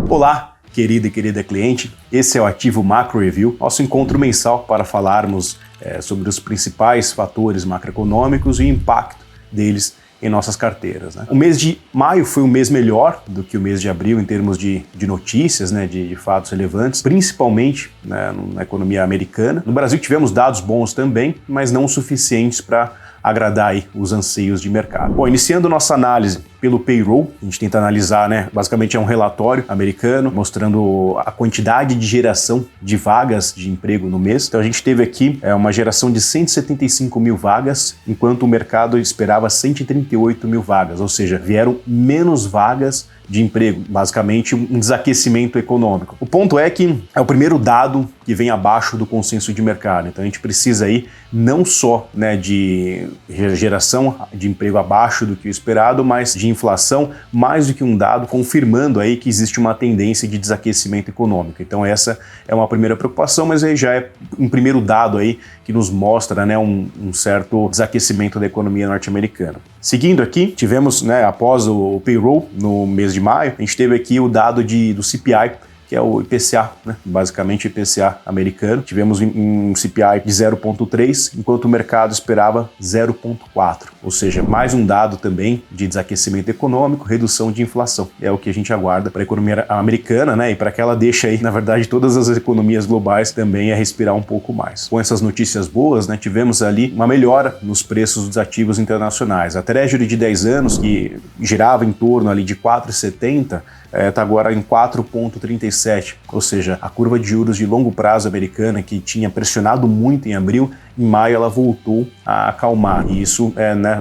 Olá, querida e querida cliente, esse é o Ativo Macro Review, nosso encontro mensal para falarmos sobre os principais fatores macroeconômicos e o impacto deles em nossas carteiras. O mês de maio foi um mês melhor do que o mês de abril em termos de notícias, de fatos relevantes, principalmente na economia americana. No Brasil tivemos dados bons também, mas não o suficientes para agradar aí os anseios de mercado. Bom, iniciando nossa análise pelo payroll, a gente tenta analisar, basicamente é um relatório americano mostrando a quantidade de geração de vagas de emprego no mês. Então a gente teve aqui uma geração de 175 mil vagas, enquanto o mercado esperava 138 mil vagas, ou seja, vieram menos vagas de emprego, basicamente um desaquecimento econômico. O ponto é que é o primeiro dado que vem abaixo do consenso de mercado, então a gente precisa aí não só de geração de emprego abaixo do que o esperado, mas de inflação, mais do que um dado confirmando aí que existe uma tendência de desaquecimento econômico. Então essa é uma primeira preocupação, mas aí já é um primeiro dado aí que nos mostra um certo desaquecimento da economia norte-americana. Seguindo aqui, tivemos, após o payroll no mês de maio, a gente teve aqui o dado do CPI, que é o IPCA, basicamente o IPCA americano. Tivemos um CPI de 0,3, enquanto o mercado esperava 0,4, ou seja, mais um dado também de desaquecimento econômico, redução de inflação. É o que a gente aguarda para a economia americana, e para que ela deixe aí, na verdade, todas as economias globais também a respirar um pouco mais. Com essas notícias boas, tivemos ali uma melhora nos preços dos ativos internacionais. A Treasury de 10 anos, que girava em torno ali de 4,70, está agora em 4,37, ou seja, a curva de juros de longo prazo americana, que tinha pressionado muito em abril, em maio ela voltou a acalmar, e isso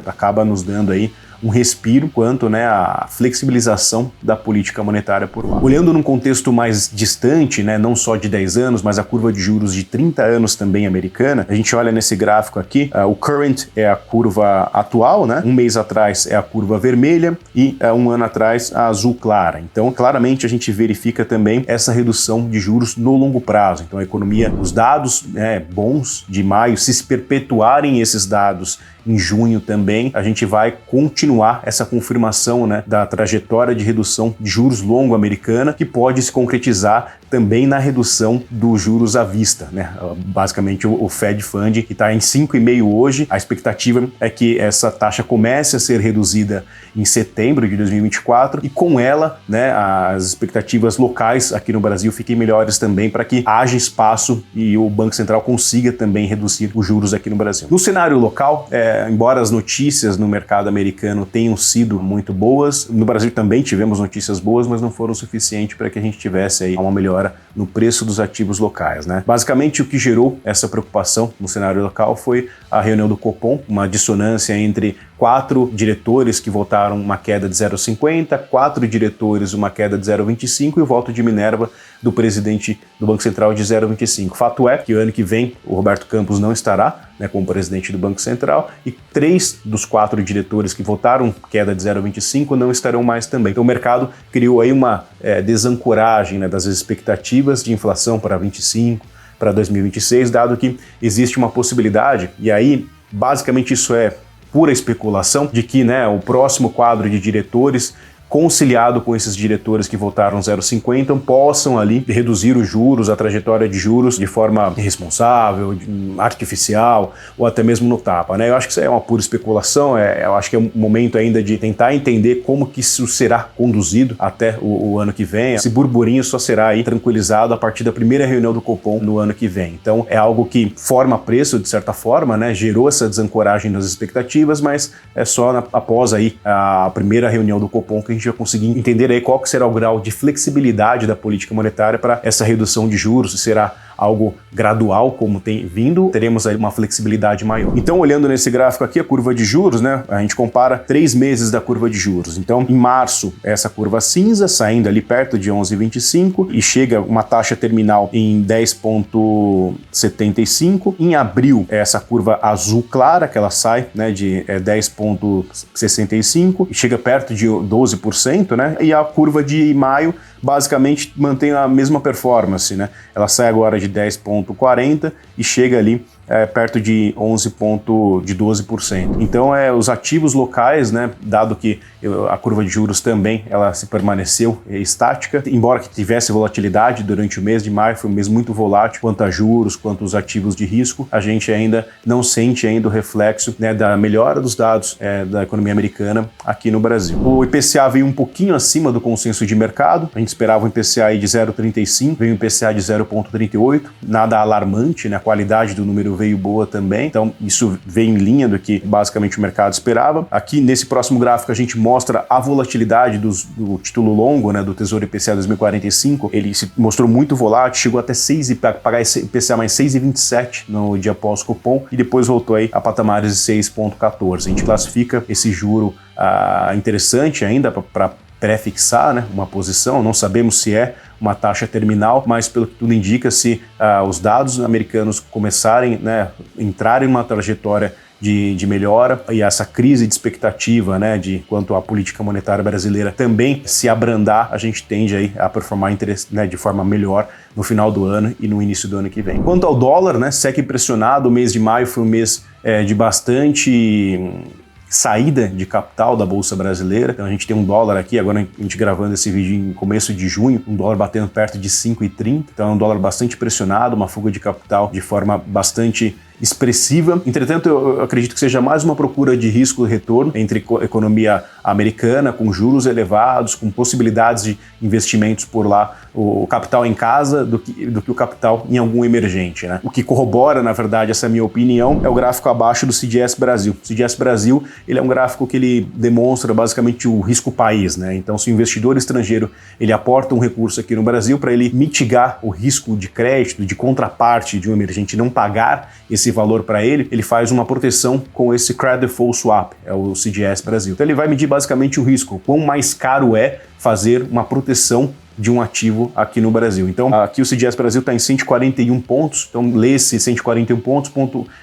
acaba nos dando aí um respiro quanto à flexibilização da política monetária por lá. Olhando num contexto mais distante, não só de 10 anos, mas a curva de juros de 30 anos também americana, a gente olha nesse gráfico aqui, o current é a curva atual, um mês atrás é a curva vermelha e um ano atrás a azul clara. Então, claramente a gente verifica também essa redução de juros no longo prazo. Então, a economia, os dados bons de maio, se perpetuarem esses dados em junho também, a gente vai continuar essa confirmação da trajetória de redução de juros longo americana, que pode se concretizar também na redução dos juros à vista. Basicamente o Fed Fund, que está em 5,5 hoje, a expectativa é que essa taxa comece a ser reduzida em setembro de 2024 e com ela as expectativas locais aqui no Brasil fiquem melhores também para que haja espaço e o Banco Central consiga também reduzir os juros aqui no Brasil. No cenário local, embora as notícias no mercado americano tenham sido muito boas, no Brasil também tivemos notícias boas, mas não foram suficientes para que a gente tivesse aí uma melhora no preço dos ativos locais. Basicamente, o que gerou essa preocupação no cenário local foi a reunião do Copom, uma dissonância entre 4 diretores que votaram uma queda de 0,50, 4 diretores uma queda de 0,25 e o voto de Minerva do presidente do Banco Central de 0,25. Fato é que o ano que vem o Roberto Campos não estará como presidente do Banco Central e 3 dos 4 diretores que votaram queda de 0,25 não estarão mais também. Então o mercado criou aí uma desancoragem das expectativas de inflação para 25, para 2026, dado que existe uma possibilidade, e aí basicamente isso é pura especulação, de que o próximo quadro de diretores, conciliado com esses diretores que votaram 0,50, possam ali reduzir os juros, a trajetória de juros de forma irresponsável, artificial ou até mesmo no tapa. Eu acho que isso é uma pura especulação, eu acho que é um momento ainda de tentar entender como que isso será conduzido até o ano que vem. Esse burburinho só será aí tranquilizado a partir da primeira reunião do Copom no ano que vem. Então é algo que forma preço de certa forma, gerou essa desancoragem das expectativas, mas é só após aí a primeira reunião do Copom que a gente vai conseguir entender aí qual que será o grau de flexibilidade da política monetária para essa redução de juros, se será algo gradual, como tem vindo, teremos aí uma flexibilidade maior. Então, olhando nesse gráfico aqui, a curva de juros, a gente compara 3 meses da curva de juros. Então, em março, essa curva cinza, saindo ali perto de 11,25 e chega uma taxa terminal em 10,75. Em abril, essa curva azul clara, que ela sai de 10,65 e chega perto de 12%, e a curva de maio basicamente mantém a mesma performance, Ela sai agora de 10,40 e chega ali perto de 12%. Então, os ativos locais, né, dado que a curva de juros também ela se permaneceu estática, embora que tivesse volatilidade durante o mês de maio, foi um mês muito volátil, quanto a juros, quanto os ativos de risco, a gente ainda não sente ainda o reflexo, né, da melhora dos dados da economia americana aqui no Brasil. O IPCA veio um pouquinho acima do consenso de mercado, a gente esperava um IPCA aí de 0,35, veio um IPCA de 0,38, nada alarmante, né, a qualidade do número veio boa também, então isso veio em linha do que basicamente o mercado esperava. Aqui nesse próximo gráfico a gente mostra a volatilidade do título longo, né, do Tesouro IPCA 2045, ele se mostrou muito volátil, chegou até pagar esse IPCA mais 6,27 no dia pós-cupom e depois voltou aí a patamares de 6,14. A gente classifica esse juro interessante ainda para pré-fixar, né, uma posição, não sabemos se é uma taxa terminal, mas pelo que tudo indica, se os dados americanos começarem, né, entrarem numa trajetória de melhora e essa crise de expectativa, né, de quanto à política monetária brasileira também se abrandar, a gente tende aí a performar né, de forma melhor no final do ano e no início do ano que vem. Quanto ao dólar, né, segue pressionado, o mês de maio foi um mês de bastante saída de capital da Bolsa Brasileira. Então a gente tem um dólar aqui, agora a gente gravando esse vídeo em começo de junho, um dólar batendo perto de 5,30, então é um dólar bastante pressionado, uma fuga de capital de forma bastante expressiva. Entretanto, eu acredito que seja mais uma procura de risco e retorno entre a economia americana, com juros elevados, com possibilidades de investimentos por lá, o capital em casa, do que o capital em algum emergente, né? O que corrobora, na verdade, essa minha opinião, é o gráfico abaixo do CDS Brasil. O CDS Brasil, ele é um gráfico que ele demonstra basicamente o risco país, né? Então, se o investidor estrangeiro, ele aporta um recurso aqui no Brasil para ele mitigar o risco de crédito, de contraparte de um emergente não pagar esse valor para ele, ele faz uma proteção com esse Credit Default Swap, é o CDS Brasil. Então ele vai medir basicamente o risco, quão mais caro é fazer uma proteção de um ativo aqui no Brasil. Então, aqui o CDS Brasil está em 141 pontos, então lê-se 141 pontos,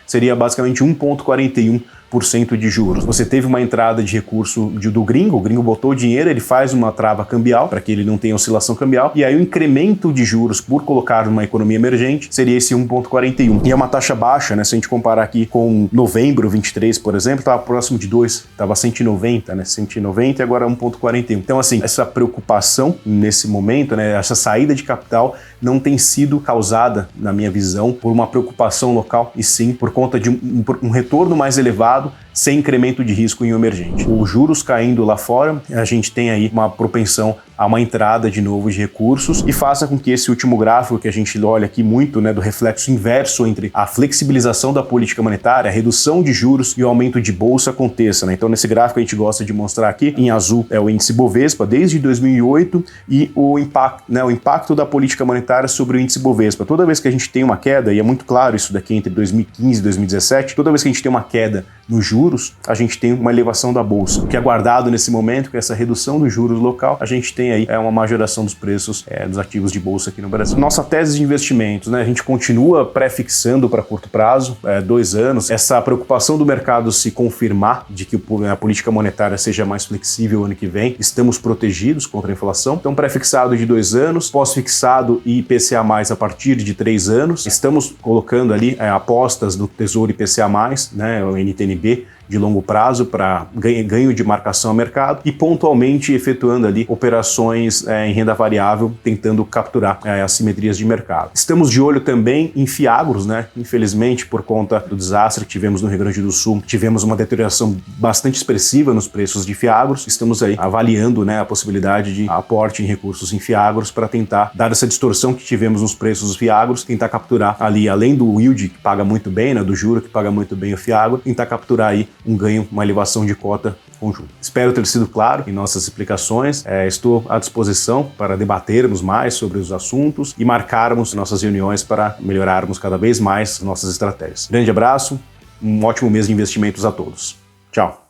seria basicamente 1,41% de juros. Você teve uma entrada de recurso do gringo, o gringo botou o dinheiro, ele faz uma trava cambial para que ele não tenha oscilação cambial, e aí o incremento de juros por colocar numa economia emergente seria esse 1,41. E é uma taxa baixa, né? Se a gente comparar aqui com novembro 23, por exemplo, estava próximo de 2, estava 190, né? 190 e agora 1,41. Então, assim, essa preocupação nesse momento, né? Essa saída de capital não tem sido causada, na minha visão, por uma preocupação local, e sim por conta de um retorno mais elevado sem incremento de risco em um emergente. Os juros caindo lá fora, a gente tem aí uma propensão a uma entrada de novo de recursos e faça com que esse último gráfico que a gente olha aqui muito, né, do reflexo inverso entre a flexibilização da política monetária, a redução de juros e o aumento de bolsa aconteça, né? Então nesse gráfico a gente gosta de mostrar aqui, em azul é o índice Bovespa desde 2008 e o impacto da política monetária sobre o índice Bovespa. Toda vez que a gente tem uma queda, e é muito claro isso daqui entre 2015 e 2017, toda vez que a gente tem uma queda nos juros, a gente tem uma elevação da bolsa. O que é aguardado nesse momento, com essa redução dos juros local, a gente tem aí uma majoração dos preços dos ativos de bolsa aqui no Brasil. Nossa tese de investimentos, né? A gente continua pré-fixando para curto prazo, 2 anos. Essa preocupação do mercado se confirmar de que a política monetária seja mais flexível ano que vem, estamos protegidos contra a inflação. Então, pré-fixado de 2 anos, pós-fixado e IPCA+, a partir de 3 anos. Estamos colocando ali apostas do Tesouro IPCA+, né, o NTNB, de longo prazo para ganho de marcação a mercado e pontualmente efetuando ali operações em renda variável, tentando capturar assimetrias de mercado. Estamos de olho também em fiagros, né? Infelizmente, por conta do desastre que tivemos no Rio Grande do Sul, tivemos uma deterioração bastante expressiva nos preços de fiagros. Estamos aí avaliando, né, a possibilidade de aporte em recursos em fiagros para tentar dar essa distorção que tivemos nos preços dos fiagros, tentar capturar ali, além do yield que paga muito bem, né, do juro que paga muito bem o fiagro, tentar capturar aí um ganho, uma elevação de cota conjunta. Espero ter sido claro em nossas explicações. Estou à disposição para debatermos mais sobre os assuntos e marcarmos nossas reuniões para melhorarmos cada vez mais nossas estratégias. Grande abraço, um ótimo mês de investimentos a todos. Tchau!